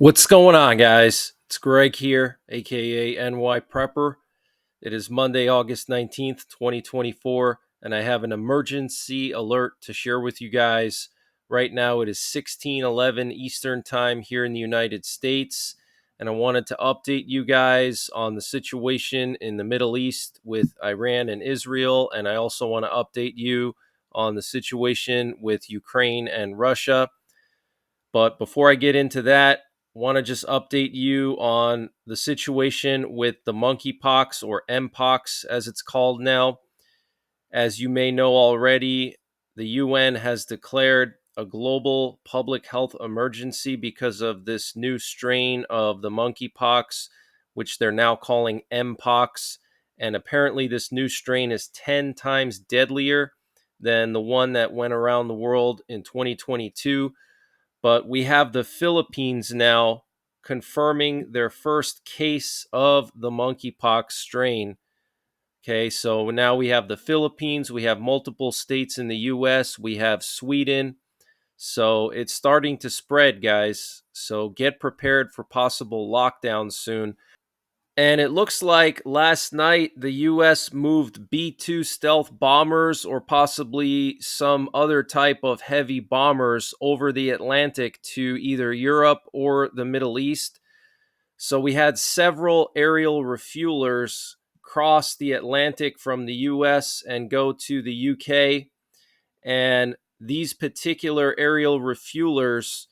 What's going on, guys? It's Greg here, aka NYPrepper. It is Monday, August 19th, 2024, and I have an emergency alert to share with you guys. Right now, it is 16:11 Eastern Time here in the United States, and I wanted to update you guys on the situation in the Middle East with Iran and Israel, and I also want to update you on the situation with Ukraine and Russia. But before I get into that, want to just update you on the situation with the monkeypox, or mpox as it's called now. As you may know already, the UN has declared a global public health emergency because of this new strain of the monkeypox, which they're now calling mpox. And apparently, this new strain is 10 times deadlier than the one that went around the world in 2022. But we have the Philippines now confirming their first case of the monkeypox strain. Okay, so now we have the Philippines, we have multiple states in the US, we have Sweden. So it's starting to spread, guys. So get prepared for possible lockdowns soon. And it looks like last night the US moved B 2 stealth bombers, or possibly some other type of heavy bombers, over the Atlantic to either Europe or the Middle East. So we had several aerial refuelers cross the Atlantic from the US and go to the UK. And these particular aerial refuelers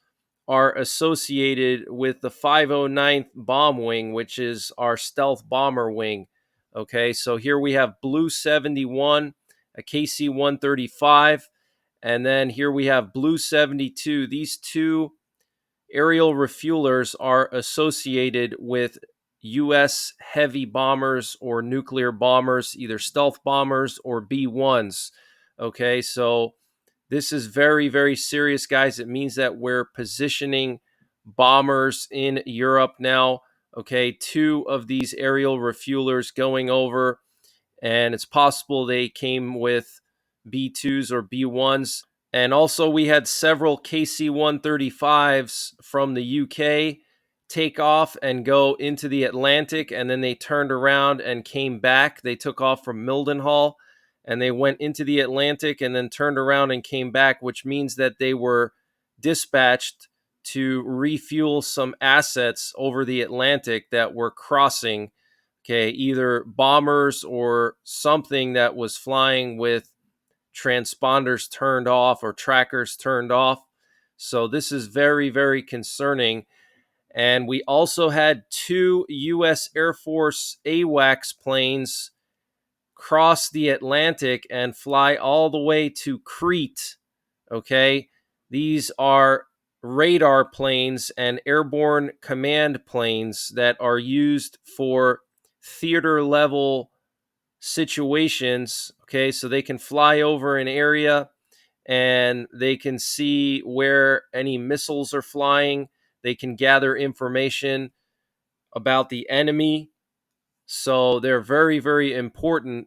are associated with the 509th Bomb Wing, which is our stealth bomber wing. Okay, so here we have Blue 71, a KC 135, and then here we have Blue 72. These two aerial refuelers are associated with US heavy bombers or nuclear bombers, either stealth bombers or B 1s. Okay, so this is very, very serious, guys. It means that we're positioning bombers in Europe now. Okay, two of these aerial refuelers going over, and it's possible they came with B 2s or B 1s. And also, we had several KC 135s from the UK take off and go into the Atlantic, and then they turned around and came back. They took off from Mildenhall and they went into the Atlantic and then turned around and came back, which means that they were dispatched to refuel some assets over the Atlantic that were crossing. Okay, either bombers or something that was flying with transponders turned off or trackers turned off. So this is very, very concerning. And we also had two U.S. Air Force AWACS planes cross the Atlantic and fly all the way to Crete. Okay, these are radar planes and airborne command planes that are used for theater level situations. Okay, so they can fly over an area and they can see where any missiles are flying. They can gather information about the enemy. So they're very, very important.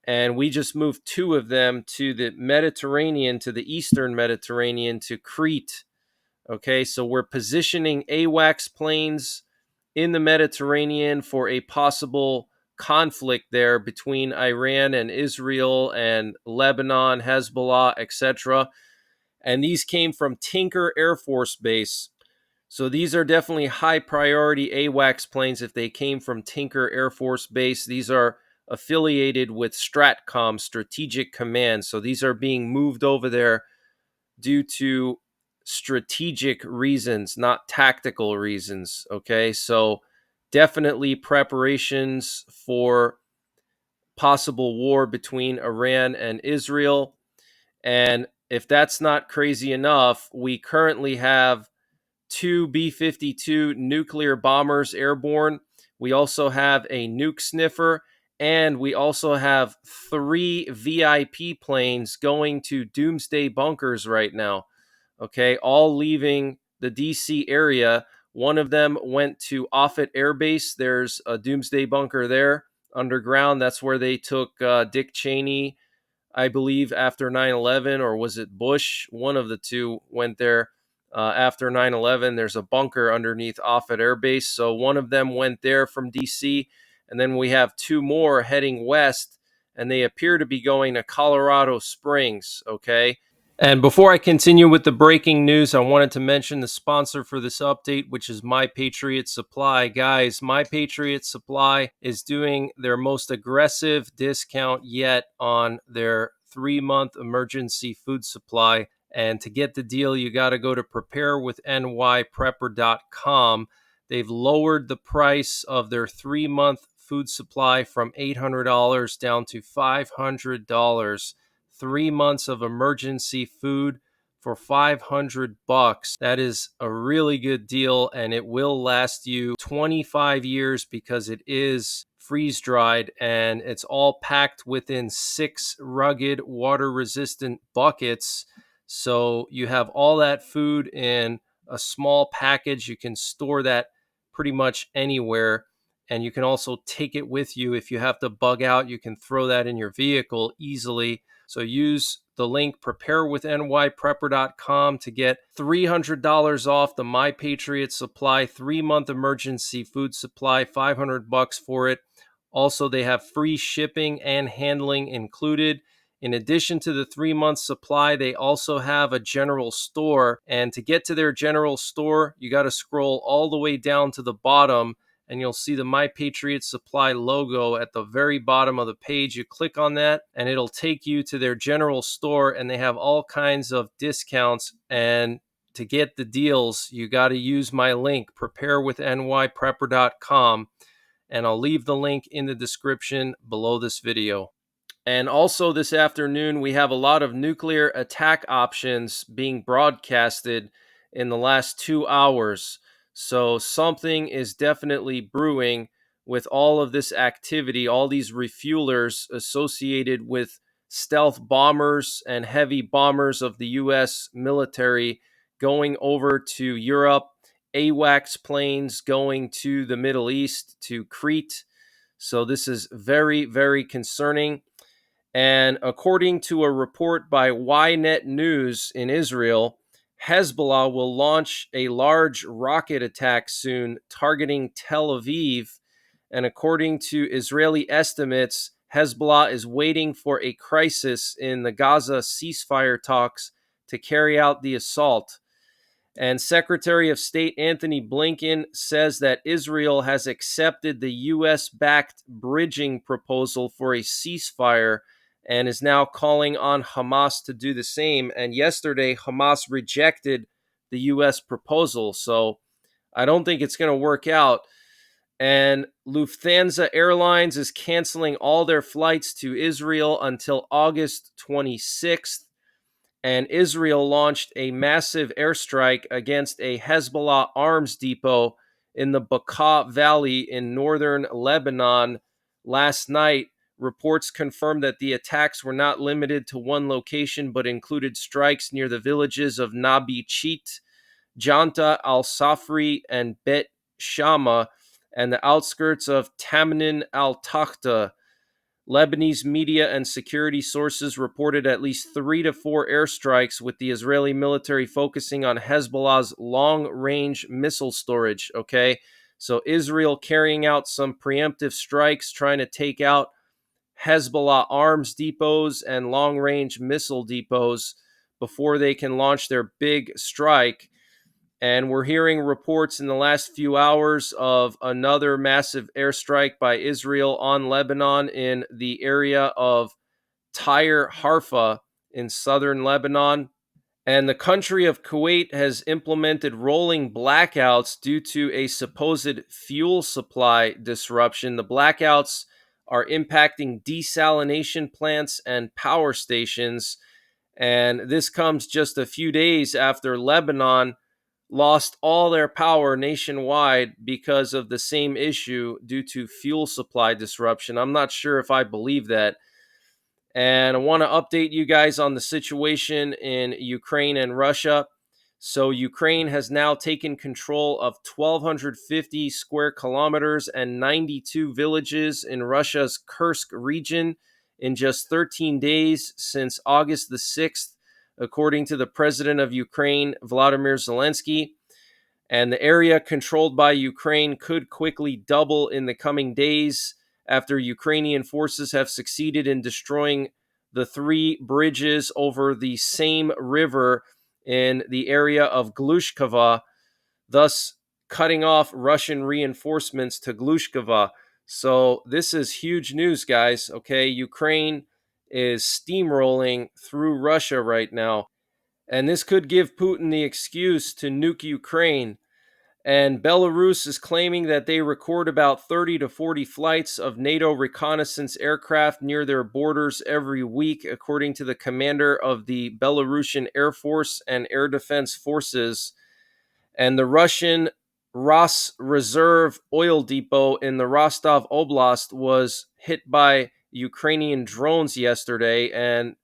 And we just moved two of them to the Mediterranean, to the Eastern Mediterranean, to Crete. Okay, so we're positioning AWACS planes in the Mediterranean for a possible conflict there between Iran and Israel and Lebanon, Hezbollah, etc. And these came from Tinker Air Force Base. So these are definitely high priority AWACS planes if they came from Tinker Air Force Base. These are affiliated with STRATCOM, Strategic Command. So these are being moved over there due to strategic reasons, not tactical reasons. Okay, so definitely preparations for possible war between Iran and Israel. And if that's not crazy enough, we currently have two B-52 nuclear bombers airborne. We also have a nuke sniffer, and we also have three VIP planes going to doomsday bunkers right now. Okay, all leaving the DC area. One of them went to Offutt Air Base. There's a doomsday bunker there underground. That's where they took Dick Cheney, I believe, after 9/11, or was it Bush? One of the two went there. after 9/11. There's a bunker underneath Offutt Air Base. So one of them went there from DC. And then we have two more heading west, and they appear to be going to Colorado Springs. Okay. And before I continue with the breaking news, I wanted to mention the sponsor for this update, which is My Patriot Supply. Guys, My Patriot Supply is doing their most aggressive discount yet on their 3-month emergency food supply. And to get the deal, you got to go to preparewithNYPrepper.com. They've lowered the price of their 3-month food supply from $800 down to $500. 3 months of emergency food for $500. That is a really good deal, and it will last you 25 years because it is freeze dried and it's all packed within 6 rugged water resistant buckets. So you have all that food in a small package. You can store that pretty much anywhere. And you can also take it with you. If you have to bug out, you can throw that in your vehicle easily. So use the link preparewithNYPrepper.com to get $300 off the My Patriot Supply 3-month emergency food supply, $500 for it. Also, they have free shipping and handling included. In addition to the 3-month supply, they also have a general store. And to get to their general store, you got to scroll all the way down to the bottom, and you'll see the My Patriot Supply logo at the very bottom of the page. You click on that, and it'll take you to their general store, and they have all kinds of discounts. And to get the deals, you got to use my link, preparewithNYPrepper.com, and I'll leave the link in the description below this video. And also this afternoon, we have a lot of nuclear attack options being broadcasted in the last 2 hours. So something is definitely brewing with all of this activity, all these refuelers associated with stealth bombers and heavy bombers of the U.S. military going over to Europe, AWACS planes going to the Middle East, to Crete. So this is very, very concerning. And according to a report by Ynet News in Israel, Hezbollah will launch a large rocket attack soon targeting Tel Aviv. And according to Israeli estimates, Hezbollah is waiting for a crisis in the Gaza ceasefire talks to carry out the assault. And Secretary of State Anthony Blinken says that Israel has accepted the U.S.-backed bridging proposal for a ceasefire and is now calling on Hamas to do the same. And yesterday, Hamas rejected the U.S. proposal. So I don't think it's going to work out. And Lufthansa Airlines is canceling all their flights to Israel until August 26th. And Israel launched a massive airstrike against a Hezbollah arms depot in the Bekaa Valley in northern Lebanon last night. Reports confirmed that the attacks were not limited to one location, but included strikes near the villages of Nabi Chit, Janta al-Safri, and Bet Shama, and the outskirts of Tamnin al-Takhta. Lebanese media and security sources reported at least 3 to 4 airstrikes, with the Israeli military focusing on Hezbollah's long-range missile storage. Okay, so Israel carrying out some preemptive strikes, trying to take out Hezbollah arms depots and long-range missile depots before they can launch their big strike. And we're hearing reports in the last few hours of another massive airstrike by Israel on Lebanon in the area of Tyre Harfa in southern Lebanon. And the country of Kuwait has implemented rolling blackouts due to a supposed fuel supply disruption. The blackouts are impacting desalination plants and power stations. And this comes just a few days after Lebanon lost all their power nationwide because of the same issue due to fuel supply disruption. I'm not sure if I believe that. And I want to update you guys on the situation in Ukraine and Russia. So Ukraine has now taken control of 1,250 square kilometers and 92 villages in Russia's Kursk region in just 13 days since August the 6th. according to the president of Ukraine, Volodymyr Zelensky. And the area controlled by Ukraine could quickly double in the coming days after Ukrainian forces have succeeded in destroying the 3 bridges over the same river in the area of Glushkova, thus cutting off Russian reinforcements to Glushkova. So this is huge news, guys. Okay, Ukraine is steamrolling through Russia right now, and this could give Putin the excuse to nuke Ukraine. And Belarus is claiming that they record about 30 to 40 flights of NATO reconnaissance aircraft near their borders every week, according to the commander of the Belarusian Air Force and Air Defense Forces. And the Russian Ros Reserve oil depot in the Rostov Oblast was hit by Ukrainian drones yesterday, and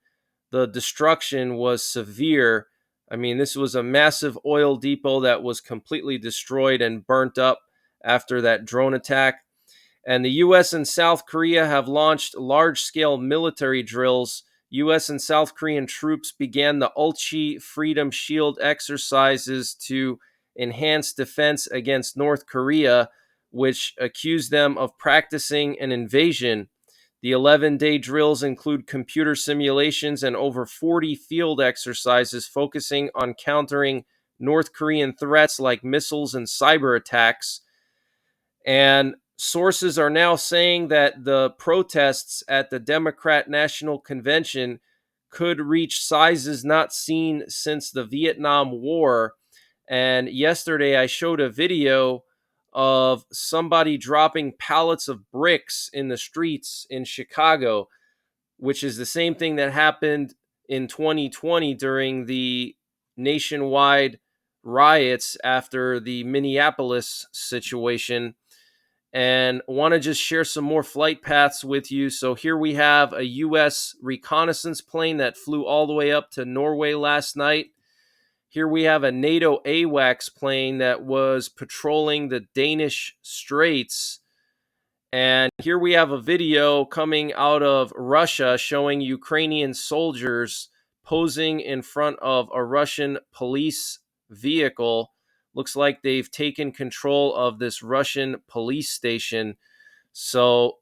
the destruction was severe. I mean, this was a massive oil depot that was completely destroyed and burnt up after that drone attack. And the US and South Korea have launched large-scale military drills. US and South Korean troops began the Ulchi Freedom Shield exercises to enhance defense against North Korea, which accused them of practicing an invasion. The 11-day drills include computer simulations and over 40 field exercises focusing on countering North Korean threats like missiles and cyber attacks. And sources are now saying that the protests at the Democrat National Convention could reach sizes not seen since the Vietnam War. And yesterday I showed a video of somebody dropping pallets of bricks in the streets in Chicago, which is the same thing that happened in 2020 during the nationwide riots after the Minneapolis situation. And want to just share some more flight paths with you. So here we have a U.S. reconnaissance plane that flew all the way up to Norway last night. Here we have a NATO AWACS plane that was patrolling the Danish Straits. And here we have a video coming out of Russia showing Ukrainian soldiers posing in front of a Russian police vehicle. Looks like they've taken control of this Russian police station. So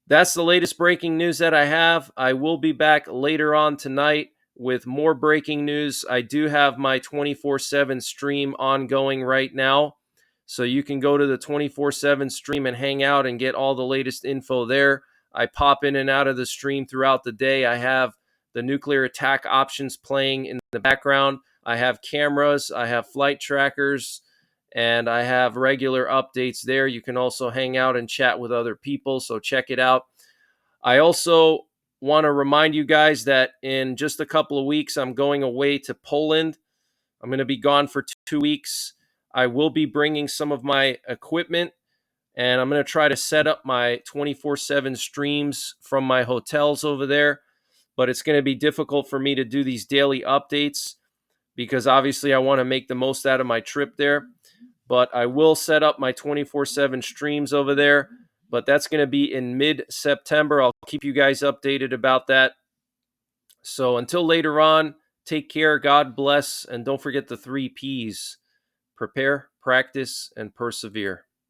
that's the latest breaking news that I have. I will be back later on tonight with more breaking news. I do have my 24/7 stream ongoing right now. So you can go to the 24/7 stream and hang out and get all the latest info there. I pop in and out of the stream throughout the day. I have the nuclear attack options playing in the background. I have cameras, I have flight trackers, and I have regular updates there. You can also hang out and chat with other people, so check it out. I also want to remind you guys that in just a couple of weeks, I'm going away to Poland. I'm going to be gone for 2 weeks. I will be bringing some of my equipment, and I'm going to try to set up my 24/7 streams from my hotels over there. But it's going to be difficult for me to do these daily updates because obviously I want to make the most out of my trip there. But I will set up my 24/7 streams over there. But that's going to be in mid-September. I'll keep you guys updated about that. So until later on, take care, God bless, and don't forget the 3 Ps: prepare, practice, and persevere.